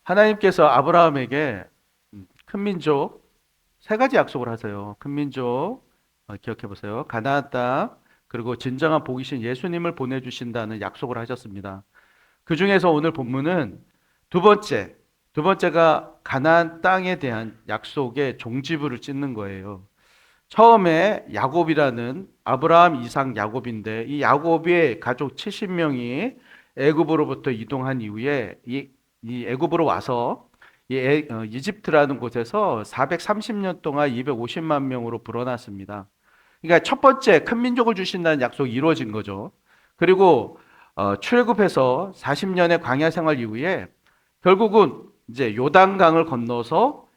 하나님께서 아브라함에게 큰 민족 세 가지 약속을 하세요. 큰 민족 기억해 보세요. 가나안 땅, 그리고 진정한 복이신 예수님을 보내주신다는 약속을 하셨습니다. 그 중에서 오늘 본문은 두 번째, 두 번째가 가나안 땅에 대한 약속의 종지부를 찍는 거예요. 처음에 야곱이라는 아브라함, 이삭, 야곱인데 이 야곱의 가족 70명이 애굽으로부터 이동한 이후에 이 애굽으로 와서 이집트라는 곳에서 430년 동안 250만 명으로 불어났습니다. 그러니까 첫 번째 큰 민족을 주신다는 약속이 이루어진 거죠. 그리고 출애굽해서 40년의 광야 생활 이후에 결국은 이제 요단강을 건너서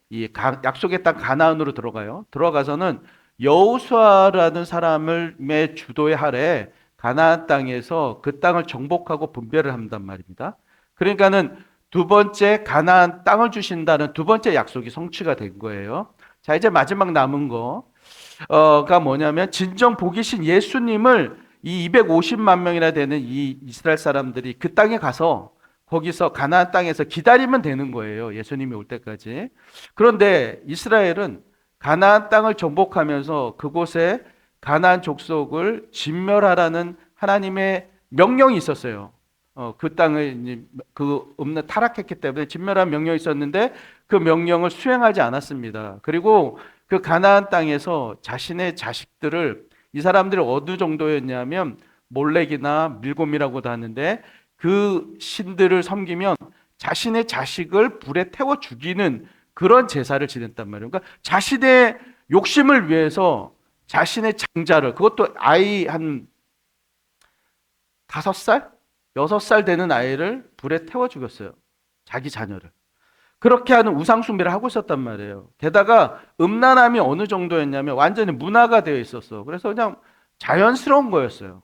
약속의 땅 가나안으로 들어가요. 들어가서는 여호수아라는 사람의 주도의 하에 가나안 땅에서 그 땅을 정복하고 분배를 한단 말입니다. 그러니까는 두 번째 가나안 땅을 주신다는 두 번째 약속이 성취가 된 거예요. 자, 이제 마지막 남은 거가 뭐냐면 진정 복이신 예수님을 이 250만 명이나 되는 이 이스라엘 사람들이 그 땅에 가서 거기서 가나안 땅에서 기다리면 되는 거예요. 예수님이 올 때까지. 그런데 이스라엘은 가나안 땅을 정복하면서 그곳에 가나안 족속을 진멸하라는 하나님의 명령이 있었어요. 그 땅을 그 없는 타락했기 때문에 진멸한 명령이 있었는데 그 명령을 수행하지 않았습니다. 그리고 그 가나안 땅에서 자신의 자식들을 이 사람들이 어느 정도였냐면 몰렉이나 밀곰이라고도 하는데 그 신들을 섬기면 자신의 자식을 불에 태워 죽이는 그런 제사를 지냈단 말이에요. 그러니까 자신의 욕심을 위해서 자신의 장자를, 그것도 아이 한 5살? 6살 되는 아이를 불에 태워 죽였어요. 자기 자녀를. 그렇게 하는 우상 숭배를 하고 있었단 말이에요. 게다가 음란함이 어느 정도였냐면 완전히 문화가 되어 있었어. 그래서 그냥 자연스러운 거였어요.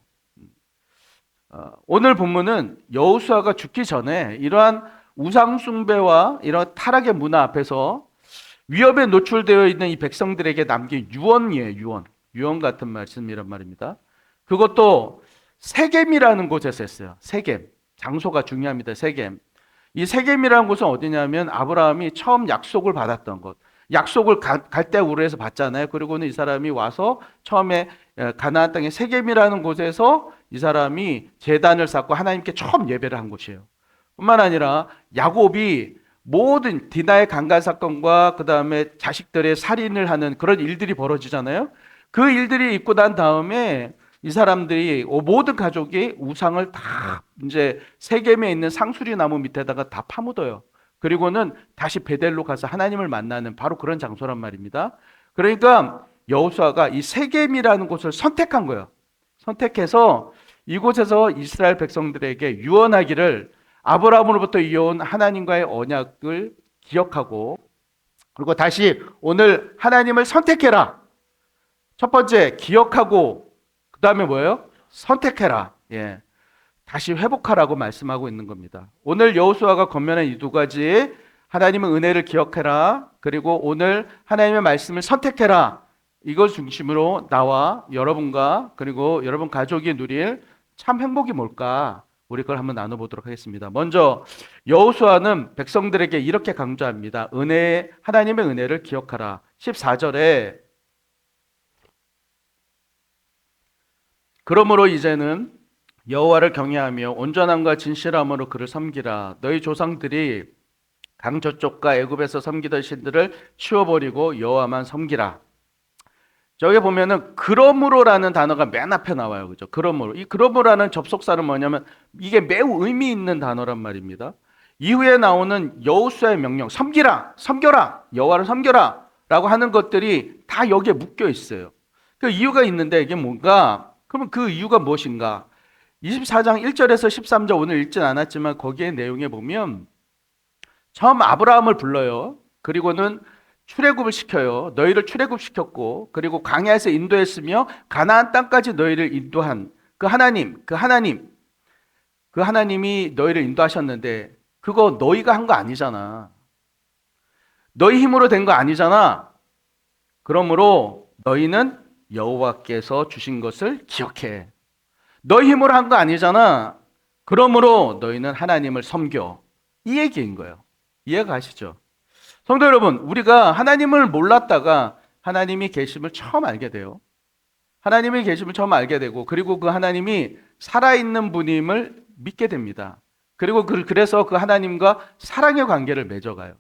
오늘 본문은 여호수아가 죽기 전에 이러한 우상 숭배와 이런 타락의 문화 앞에서 위협에 노출되어 있는 이 백성들에게 남긴 유언이에요. 유언. 유언 같은 말씀이란 말입니다. 그것도 세겜이라는 곳에서 했어요. 세겜. 장소가 중요합니다. 세겜. 이 세겜이라는 곳은 어디냐면 아브라함이 처음 약속을 받았던 곳. 약속을 갈대우르에서 받잖아요. 그리고는 이 사람이 와서 처음에 가나안 땅의 세겜이라는 곳에서 이 사람이 제단을 쌓고 하나님께 처음 예배를 한 곳이에요. 뿐만 아니라 야곱이 모든 디나의 강간 사건과 그 다음에 자식들의 살인을 하는 그런 일들이 벌어지잖아요. 그 일들이 있고 난 다음에 이 사람들이 모든 가족이 우상을 다 이제 세겜에 있는 상수리 나무 밑에다가 다 파묻어요. 그리고는 다시 베델로 가서 하나님을 만나는 바로 그런 장소란 말입니다. 그러니까 여호수아가 이 세겜이라는 곳을 선택한 거예요. 선택해서 이곳에서 이스라엘 백성들에게 유언하기를 아브라함으로부터 이어온 하나님과의 언약을 기억하고 그리고 다시 오늘 하나님을 선택해라. 첫 번째 기억하고 그 다음에 뭐예요? 선택해라. 예. 다시 회복하라고 말씀하고 있는 겁니다. 오늘 여호수아가 권면한 이 두 가지 하나님의 은혜를 기억해라. 그리고 오늘 하나님의 말씀을 선택해라. 이걸 중심으로 나와 여러분과 그리고 여러분 가족이 누릴 참 행복이 뭘까? 우리 그걸 한번 나눠보도록 하겠습니다. 먼저 여호수아는 백성들에게 이렇게 강조합니다. 하나님의 은혜를 기억하라. 14절에 그러므로 이제는 여호와를 경외하며 온전함과 진실함으로 그를 섬기라. 너희 조상들이 강 저쪽과 애굽에서 섬기던 신들을 치워버리고 여호와만 섬기라. 저기 보면은 그러므로라는 단어가 맨 앞에 나와요. 그죠? 그러므로. 이 그러므로라는 접속사는 뭐냐면 이게 매우 의미 있는 단어란 말입니다. 이후에 나오는 여호수아의 명령, 섬기라, 섬겨라, 여호와를 섬겨라 라고 하는 것들이 다 여기에 묶여 있어요. 그 이유가 있는데 이게 뭔가? 그러면 그 이유가 무엇인가? 24장 1절에서 13절 오늘 읽진 않았지만 거기에 내용에 보면 처음 아브라함을 불러요. 그리고는 출애굽을 시켜요. 너희를 출애굽시켰고 그리고 광야에서 인도했으며 가나안 땅까지 너희를 인도한 그 하나님이 너희를 인도하셨는데 그거 너희가 한 거 아니잖아. 너희 힘으로 된 거 아니잖아. 그러므로 너희는 여호와께서 주신 것을 기억해. 너희 힘으로 한 거 아니잖아. 그러므로 너희는 하나님을 섬겨. 이 얘기인 거예요. 이해가 가시죠? 성도 여러분, 우리가 하나님을 몰랐다가 하나님이 계심을 처음 알게 돼요. 하나님의 계심을 처음 알게 되고, 그리고 그 하나님이 살아있는 분임을 믿게 됩니다. 그리고 그래서 그 하나님과 사랑의 관계를 맺어가요.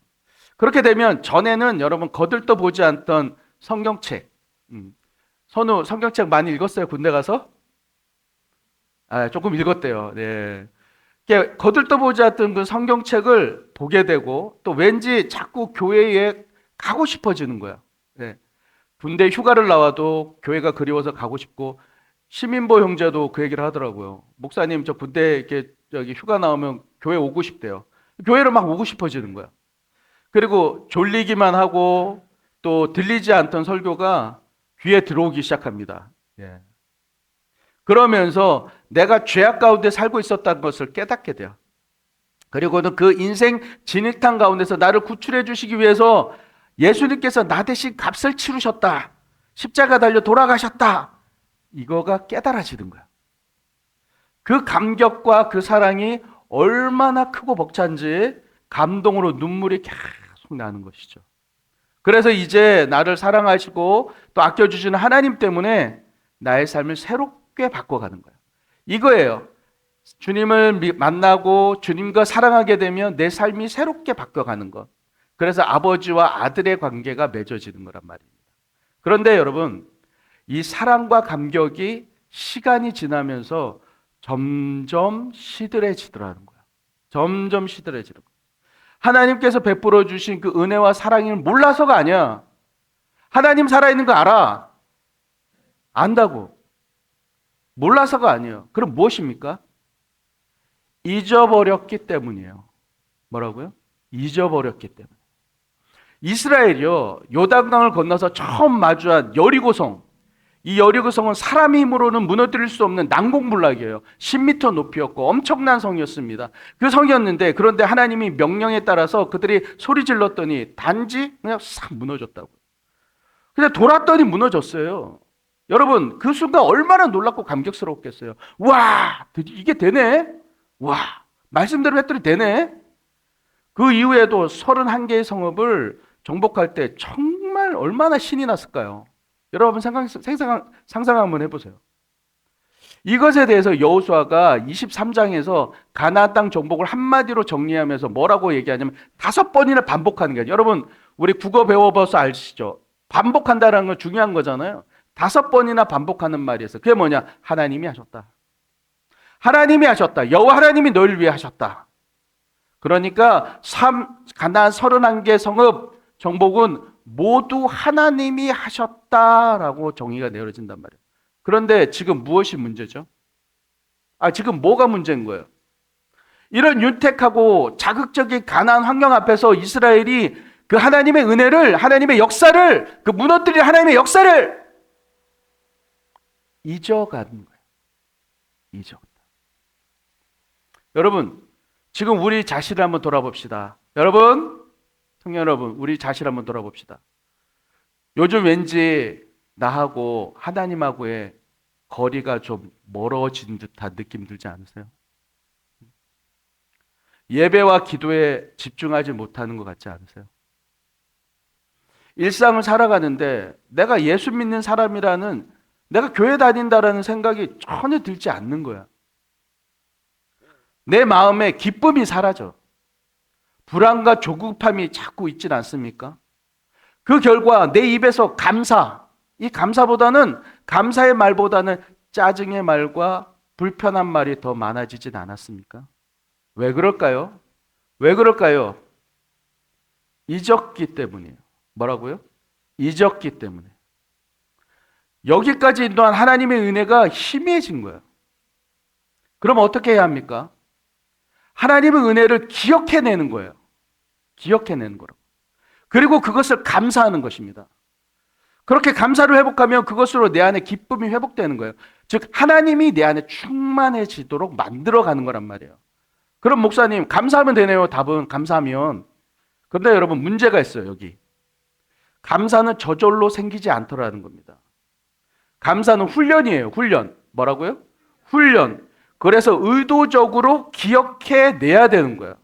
그렇게 되면 전에는 여러분 거들떠 보지 않던 성경책, 선우 성경책 많이 읽었어요? 군대 가서? 조금 읽었대요. 네. 거들떠 보지 않던 그 성경책을 보게 되고, 또 왠지 자꾸 교회에 가고 싶어지는 거야. 네. 군대 휴가를 나와도 교회가 그리워서 가고 싶고, 시민보 형제도 그 얘기를 하더라고요. 목사님, 저 군대 이렇게 저기 휴가 나오면 교회 오고 싶대요. 교회를 막 오고 싶어지는 거야. 그리고 졸리기만 하고 또 들리지 않던 설교가 귀에 들어오기 시작합니다. 예. 그러면서 내가 죄악 가운데 살고 있었다는 것을 깨닫게 돼요. 그리고는 그 인생 진흙탕 가운데서 나를 구출해 주시기 위해서 예수님께서 나 대신 값을 치르셨다. 십자가 달려 돌아가셨다. 이거가 깨달아지는 거야. 그 감격과 그 사랑이 얼마나 크고 벅찬지 감동으로 눈물이 계속 나는 것이죠. 그래서 이제 나를 사랑하시고 또 아껴주시는 하나님 때문에 나의 삶을 새롭게 바꿔가는 거예요. 이거예요. 주님을 만나고 주님과 사랑하게 되면 내 삶이 새롭게 바뀌어가는 것. 그래서 아버지와 아들의 관계가 맺어지는 거란 말입니다. 그런데 여러분, 이 사랑과 감격이 시간이 지나면서 점점 시들해지더라는 거야. 점점 시들해지는 거야. 하나님께서 베풀어 주신 그 은혜와 사랑을 몰라서가 아니야. 하나님 살아있는 거 알아. 안다고. 몰라서가 아니에요. 그럼 무엇입니까? 잊어버렸기 때문이에요. 뭐라고요? 잊어버렸기 때문에. 이스라엘이요, 요단강을 건너서 처음 마주한 여리고성. 이 여리고성은 사람의 힘으로는 무너뜨릴 수 없는 난공불락이에요. 10m 높이였고 엄청난 성이었습니다. 그 성이었는데, 그런데 하나님이 명령에 따라서 그들이 소리 질렀더니 단지 그냥 싹 무너졌다고. 근데 돌았더니 무너졌어요. 여러분, 그 순간 얼마나 놀랍고 감격스러웠겠어요. 와, 이게 되네? 와, 말씀대로 했더니 되네? 그 이후에도 31개의 성읍을 정복할 때 정말 얼마나 신이 났을까요? 여러분 상상 한번 해보세요. 이것에 대해서 여호수아가 23장에서 가나안 땅 정복을 한마디로 정리하면서 뭐라고 얘기하냐면 5번이나 반복하는 거예요. 여러분, 우리 국어 배워봐서 아시죠? 반복한다는 건 중요한 거잖아요. 5번이나 반복하는 말이 있어요. 그게 뭐냐? 하나님이 하셨다. 하나님이 하셨다. 여호와 하나님이 너희를 위해 하셨다. 그러니까 가나안 31개 성읍 정복은 모두 하나님이 하셨다라고 정의가 내려진단 말이에요. 그런데 지금 무엇이 문제죠? 지금 뭐가 문제인 거예요? 이런 윤택하고 자극적인 가나안 환경 앞에서 이스라엘이 그 하나님의 은혜를, 하나님의 역사를, 그 무너뜨릴 하나님의 역사를 잊어가는 거예요. 잊어간다. 여러분, 지금 우리 자신을 한번 돌아봅시다. 여러분, 청년 여러분, 우리 자신을 한번 돌아봅시다. 요즘 왠지 나하고 하나님하고의 거리가 좀 멀어진 듯한 느낌 들지 않으세요? 예배와 기도에 집중하지 못하는 것 같지 않으세요? 일상을 살아가는데 내가 예수 믿는 사람이라는, 내가 교회 다닌다라는 생각이 전혀 들지 않는 거야. 내 마음에 기쁨이 사라져. 불안과 조급함이 자꾸 있진 않습니까? 그 결과 내 입에서 이 감사보다는, 감사의 말보다는 짜증의 말과 불편한 말이 더 많아지진 않았습니까? 왜 그럴까요? 왜 그럴까요? 잊었기 때문이에요. 뭐라고요? 잊었기 때문에. 여기까지 인도한 하나님의 은혜가 희미해진 거예요. 그럼 어떻게 해야 합니까? 하나님의 은혜를 기억해내는 거예요. 기억해내는 거라고. 그리고 그것을 감사하는 것입니다. 그렇게 감사를 회복하면 그것으로 내 안에 기쁨이 회복되는 거예요. 즉 하나님이 내 안에 충만해지도록 만들어가는 거란 말이에요. 그럼 목사님, 감사하면 되네요. 답은 감사하면. 그런데 여러분, 문제가 있어요. 여기 감사는 저절로 생기지 않더라는 겁니다. 감사는 훈련이에요. 훈련. 뭐라고요? 훈련. 그래서 의도적으로 기억해내야 되는 거예요.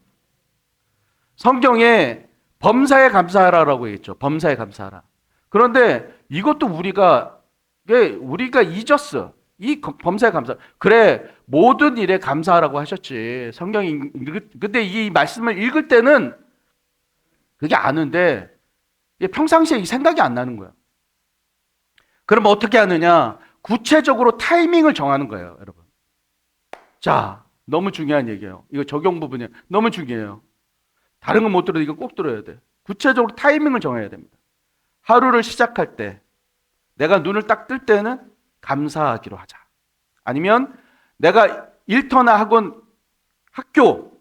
성경에 범사에 감사하라라고 했죠. 범사에 감사하라. 그런데 이것도 우리가 잊었어. 범사에 감사. 그래, 모든 일에 감사하라고 하셨지. 근데 이 말씀을 읽을 때는 그게 아는데 평상시에 이 생각이 안 나는 거야. 그럼 어떻게 하느냐? 구체적으로 타이밍을 정하는 거예요, 여러분. 자, 너무 중요한 얘기예요. 이거 적용 부분이에요. 너무 중요해요. 다른 건 못 들어도 이거 꼭 들어야 돼. 구체적으로 타이밍을 정해야 됩니다. 하루를 시작할 때, 내가 눈을 딱 뜰 때는 감사하기로 하자. 아니면 내가 일터나 학교,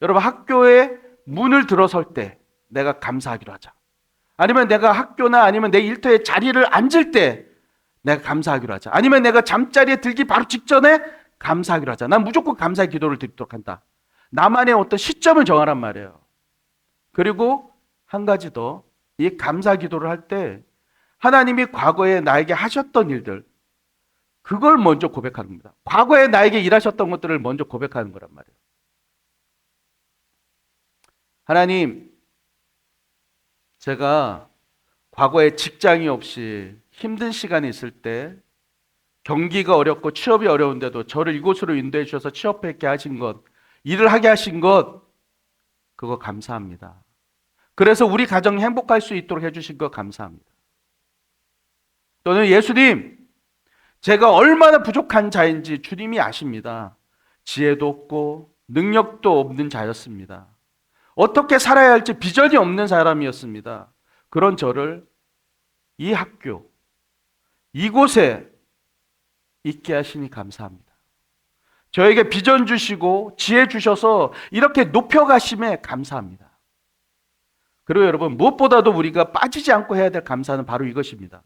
여러분 학교에 문을 들어설 때 내가 감사하기로 하자. 아니면 내가 학교나 아니면 내 일터에 자리를 앉을 때 내가 감사하기로 하자. 아니면 내가 잠자리에 들기 바로 직전에 감사하기로 하자. 난 무조건 감사의 기도를 드리도록 한다. 나만의 어떤 시점을 정하란 말이에요. 그리고 한 가지 더, 이 감사 기도를 할 때 하나님이 과거에 나에게 하셨던 일들, 그걸 먼저 고백하는 겁니다. 과거에 나에게 일하셨던 것들을 먼저 고백하는 거란 말이에요. 하나님, 제가 과거에 직장이 없이 힘든 시간이 있을 때, 경기가 어렵고 취업이 어려운데도 저를 이곳으로 인도해 주셔서 취업하게 하신 것, 일을 하게 하신 것, 그거 감사합니다. 그래서 우리 가정이 행복할 수 있도록 해주신 것 감사합니다. 또는 예수님, 제가 얼마나 부족한 자인지 주님이 아십니다. 지혜도 없고 능력도 없는 자였습니다. 어떻게 살아야 할지 비전이 없는 사람이었습니다. 그런 저를 이 학교, 이곳에 있게 하시니 감사합니다. 저에게 비전 주시고 지혜 주셔서 이렇게 높여가심에 감사합니다. 그리고 여러분, 무엇보다도 우리가 빠지지 않고 해야 될 감사는 바로 이것입니다.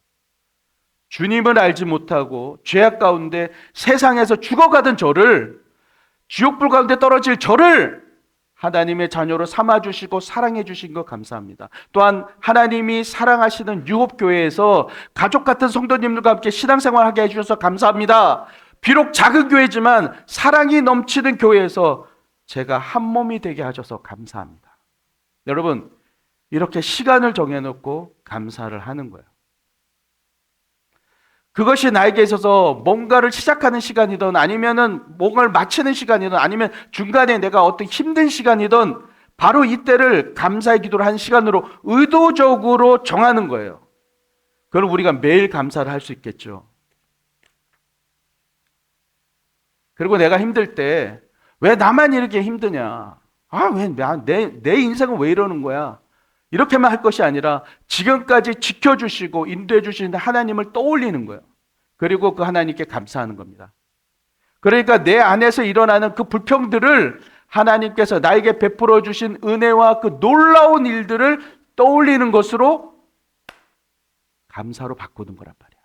주님을 알지 못하고 죄악 가운데 세상에서 죽어가던 저를, 지옥불 가운데 떨어질 저를 하나님의 자녀로 삼아주시고 사랑해주신 것 감사합니다. 또한 하나님이 사랑하시는 유업교회에서 가족 같은 성도님들과 함께 신앙생활하게 해주셔서 감사합니다. 비록 작은 교회지만 사랑이 넘치는 교회에서 제가 한 몸이 되게 하셔서 감사합니다. 여러분, 이렇게 시간을 정해놓고 감사를 하는 거예요. 그것이 나에게 있어서 뭔가를 시작하는 시간이든 아니면은 뭔가를 마치는 시간이든 아니면 중간에 내가 어떤 힘든 시간이든 바로 이때를 감사의 기도를 한 시간으로 의도적으로 정하는 거예요. 그럼 우리가 매일 감사를 할 수 있겠죠. 그리고 내가 힘들 때 왜 나만 이렇게 힘드냐? 내 인생은 왜 이러는 거야? 이렇게만 할 것이 아니라 지금까지 지켜주시고 인도해 주시는 하나님을 떠올리는 거예요. 그리고 그 하나님께 감사하는 겁니다. 그러니까 내 안에서 일어나는 그 불평들을 하나님께서 나에게 베풀어 주신 은혜와 그 놀라운 일들을 떠올리는 것으로 감사로 바꾸는 거란 말이야.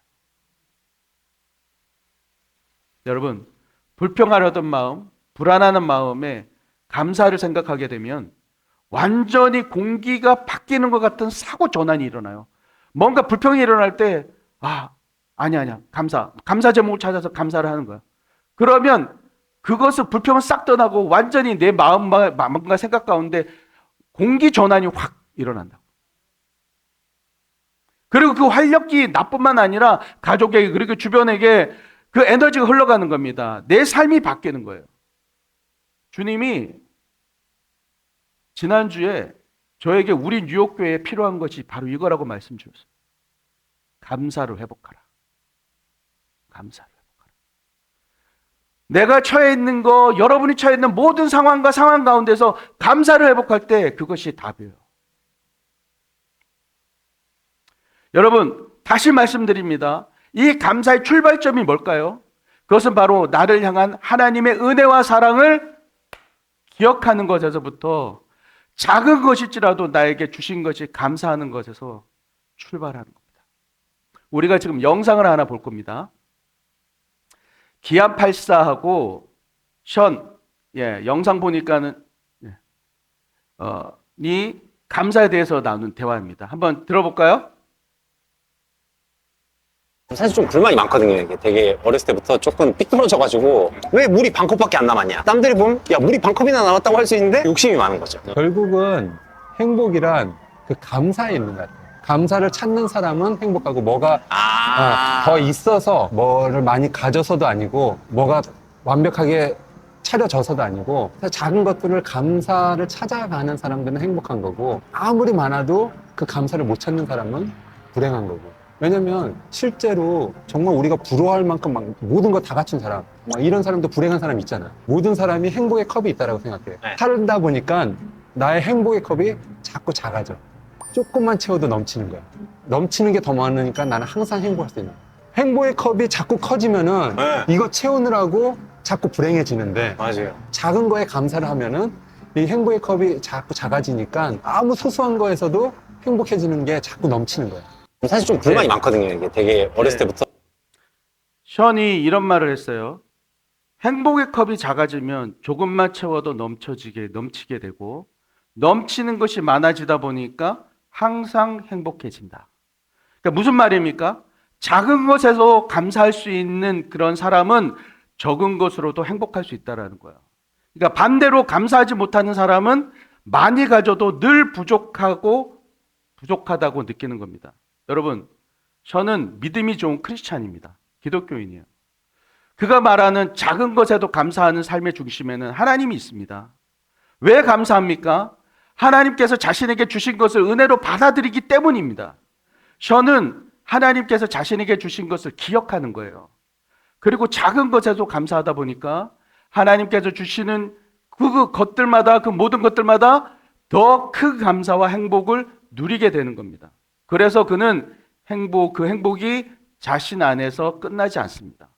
여러분, 불평하려던 마음, 불안하는 마음에 감사를 생각하게 되면 완전히 공기가 바뀌는 것 같은 사고 전환이 일어나요. 뭔가 불평이 일어날 때 아니야 감사 제목을 찾아서 감사를 하는 거야. 그러면 그것을 불평은 싹 떠나고 완전히 내 마음과 생각 가운데 공기 전환이 확 일어난다. 그리고 그 활력이 나뿐만 아니라 가족에게 그리고 주변에게 그 에너지가 흘러가는 겁니다. 내 삶이 바뀌는 거예요. 주님이 지난주에 저에게 우리 뉴욕교회에 필요한 것이 바로 이거라고 말씀 주셨어요. 감사를 회복하라. 감사를 회복하라. 내가 처해 있는 거, 여러분이 처해 있는 모든 상황과 상황 가운데서 감사를 회복할 때 그것이 답이에요. 여러분, 다시 말씀드립니다. 이 감사의 출발점이 뭘까요? 그것은 바로 나를 향한 하나님의 은혜와 사랑을 기억하는 것에서부터 작은 것일지라도 나에게 주신 것이 감사하는 것에서 출발하는 겁니다. 우리가 지금 영상을 하나 볼 겁니다. 기안84하고 영상 보니까는 이 감사에 대해서 나눈 대화입니다. 한번 들어볼까요? 사실 좀 불만이 많거든요. 이게 되게 어렸을 때부터 조금 삐뚤어져가지고 왜 물이 반 컵밖에 안 남았냐. 남들이 보면 야 물이 반 컵이나 남았다고 할 수 있는데 욕심이 많은 거죠. 결국은 행복이란 그 감사에 있는 것 같아요. 감사를 찾는 사람은 행복하고 뭐가 더 있어서 뭐를 많이 가져서도 아니고 뭐가 완벽하게 차려져서도 아니고 작은 것들을 감사를 찾아가는 사람들은 행복한 거고 아무리 많아도 그 감사를 못 찾는 사람은 불행한 거고 왜냐면 실제로 정말 우리가 부러워할 만큼 막 모든 거 다 갖춘 사람 막 이런 사람도 불행한 사람 있잖아. 모든 사람이 행복의 컵이 있다고 생각해. 네. 살다 보니까 나의 행복의 컵이 자꾸 작아져. 조금만 채워도 넘치는 거야. 넘치는 게 더 많으니까 나는 항상 행복할 수 있는 거야. 행복의 컵이 자꾸 커지면은 네. 이거 채우느라고 자꾸 불행해지는데 맞아요. 작은 거에 감사를 하면은 이 행복의 컵이 자꾸 작아지니까 아무 소소한 거에서도 행복해지는 게 자꾸 넘치는 거야. 사실 좀 불만이 많거든요. 이게 되게 어렸을 네. 때부터. 션이 이런 말을 했어요. 행복의 컵이 작아지면 조금만 채워도 넘치게 되고 넘치는 것이 많아지다 보니까 항상 행복해진다. 그러니까 무슨 말입니까? 작은 것에서 감사할 수 있는 그런 사람은 적은 것으로도 행복할 수 있다라는 거예요. 그러니까 반대로 감사하지 못하는 사람은 많이 가져도 늘 부족하다고 느끼는 겁니다. 여러분, 저는 믿음이 좋은 크리스찬입니다. 기독교인이에요. 그가 말하는 작은 것에도 감사하는 삶의 중심에는 하나님이 있습니다. 왜 감사합니까? 하나님께서 자신에게 주신 것을 은혜로 받아들이기 때문입니다. 저는 하나님께서 자신에게 주신 것을 기억하는 거예요. 그리고 작은 것에도 감사하다 보니까 하나님께서 주시는 그 것들마다, 그 모든 것들마다 더 큰 감사와 행복을 누리게 되는 겁니다. 그래서 그는 그 행복이 자신 안에서 끝나지 않습니다.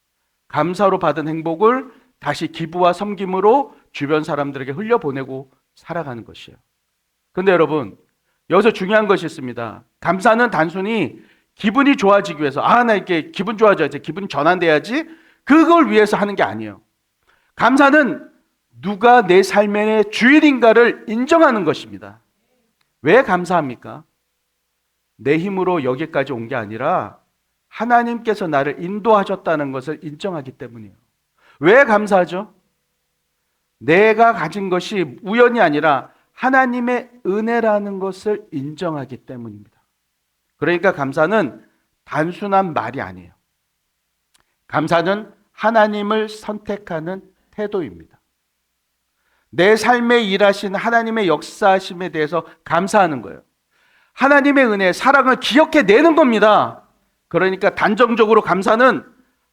감사로 받은 행복을 다시 기부와 섬김으로 주변 사람들에게 흘려보내고 살아가는 것이에요. 근데 여러분, 여기서 중요한 것이 있습니다. 감사는 단순히 기분이 좋아지기 위해서, 나 이렇게 기분 좋아져야지, 기분이 전환돼야지, 그걸 위해서 하는 게 아니에요. 감사는 누가 내 삶의 주인인가를 인정하는 것입니다. 왜 감사합니까? 내 힘으로 여기까지 온 게 아니라 하나님께서 나를 인도하셨다는 것을 인정하기 때문이에요. 왜 감사하죠? 내가 가진 것이 우연이 아니라 하나님의 은혜라는 것을 인정하기 때문입니다. 그러니까 감사는 단순한 말이 아니에요. 감사는 하나님을 선택하는 태도입니다. 내 삶에 일하신 하나님의 역사하심에 대해서 감사하는 거예요. 하나님의 은혜, 사랑을 기억해내는 겁니다. 그러니까 단정적으로 감사는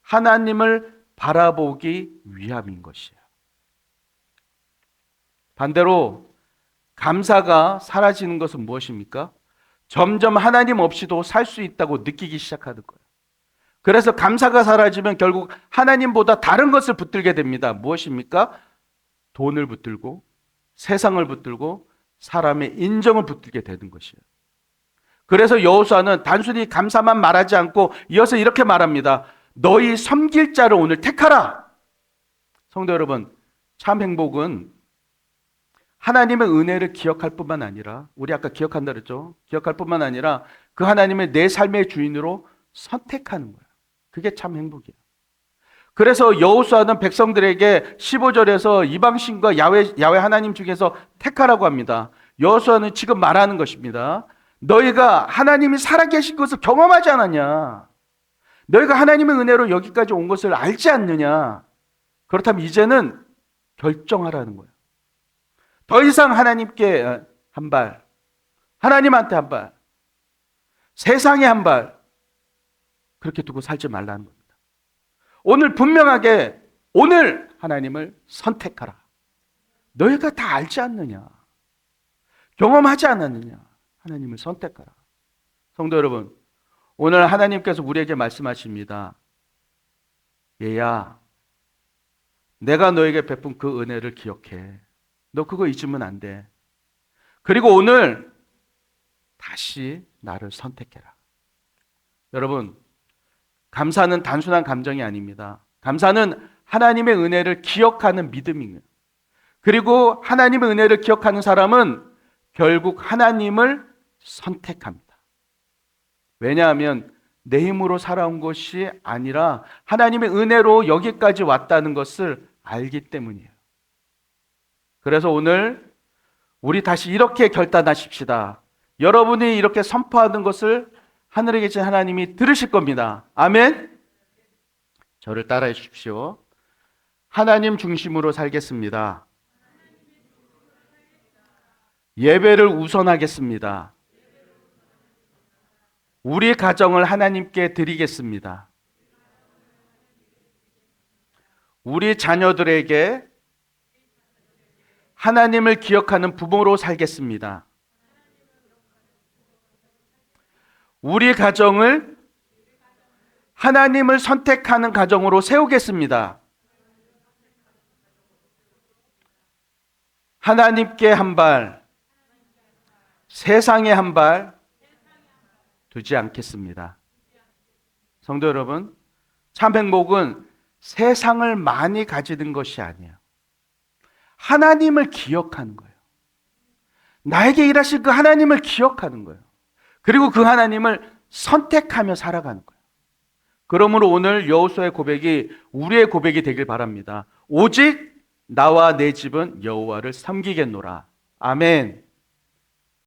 하나님을 바라보기 위함인 것이에요. 반대로 감사가 사라지는 것은 무엇입니까? 점점 하나님 없이도 살 수 있다고 느끼기 시작하는 거예요. 그래서 감사가 사라지면 결국 하나님보다 다른 것을 붙들게 됩니다. 무엇입니까? 돈을 붙들고 세상을 붙들고 사람의 인정을 붙들게 되는 것이에요. 그래서 여호수아는 단순히 감사만 말하지 않고 이어서 이렇게 말합니다. 너희 섬길 자를 오늘 택하라. 성도 여러분, 참 행복은 하나님의 은혜를 기억할 뿐만 아니라, 우리 아까 기억한다 그랬죠? 기억할 뿐만 아니라 그 하나님의 내 삶의 주인으로 선택하는 거예요. 그게 참 행복이에요. 그래서 여호수아는 백성들에게 15절에서 이방신과 야훼 하나님 중에서 택하라고 합니다. 여호수아는 지금 말하는 것입니다. 너희가 하나님이 살아계신 것을 경험하지 않았냐? 너희가 하나님의 은혜로 여기까지 온 것을 알지 않느냐? 그렇다면 이제는 결정하라는 거예요. 더 이상 하나님께 한 발, 하나님한테 한 발, 세상에 한 발, 그렇게 두고 살지 말라는 겁니다. 오늘 분명하게 오늘 하나님을 선택하라. 너희가 다 알지 않느냐? 경험하지 않았느냐? 하나님을 선택하라. 성도 여러분, 오늘 하나님께서 우리에게 말씀하십니다. 얘야, 내가 너에게 베푼 그 은혜를 기억해. 너 그거 잊으면 안 돼. 그리고 오늘 다시 나를 선택해라. 여러분, 감사는 단순한 감정이 아닙니다. 감사는 하나님의 은혜를 기억하는 믿음이에요. 그리고 하나님의 은혜를 기억하는 사람은 결국 하나님을 선택합니다. 왜냐하면 내 힘으로 살아온 것이 아니라 하나님의 은혜로 여기까지 왔다는 것을 알기 때문이에요. 그래서 오늘 우리 다시 이렇게 결단하십시다. 여러분이 이렇게 선포하는 것을 하늘에 계신 하나님이 들으실 겁니다. 아멘. 저를 따라해 주십시오. 하나님 중심으로 살겠습니다. 예배를 우선하겠습니다. 우리 가정을 하나님께 드리겠습니다. 우리 자녀들에게 하나님을 기억하는 부모로 살겠습니다. 우리 가정을 하나님을 선택하는 가정으로 세우겠습니다. 하나님께 한 발, 세상에 한 발 두지 않겠습니다. 성도 여러분, 참 행복은 세상을 많이 가지는 것이 아니에요. 하나님을 기억하는 거예요. 나에게 일하실 그 하나님을 기억하는 거예요. 그리고 그 하나님을 선택하며 살아가는 거예요. 그러므로 오늘 여호수아의 고백이 우리의 고백이 되길 바랍니다. 오직 나와 내 집은 여호와를 섬기겠노라. 아멘.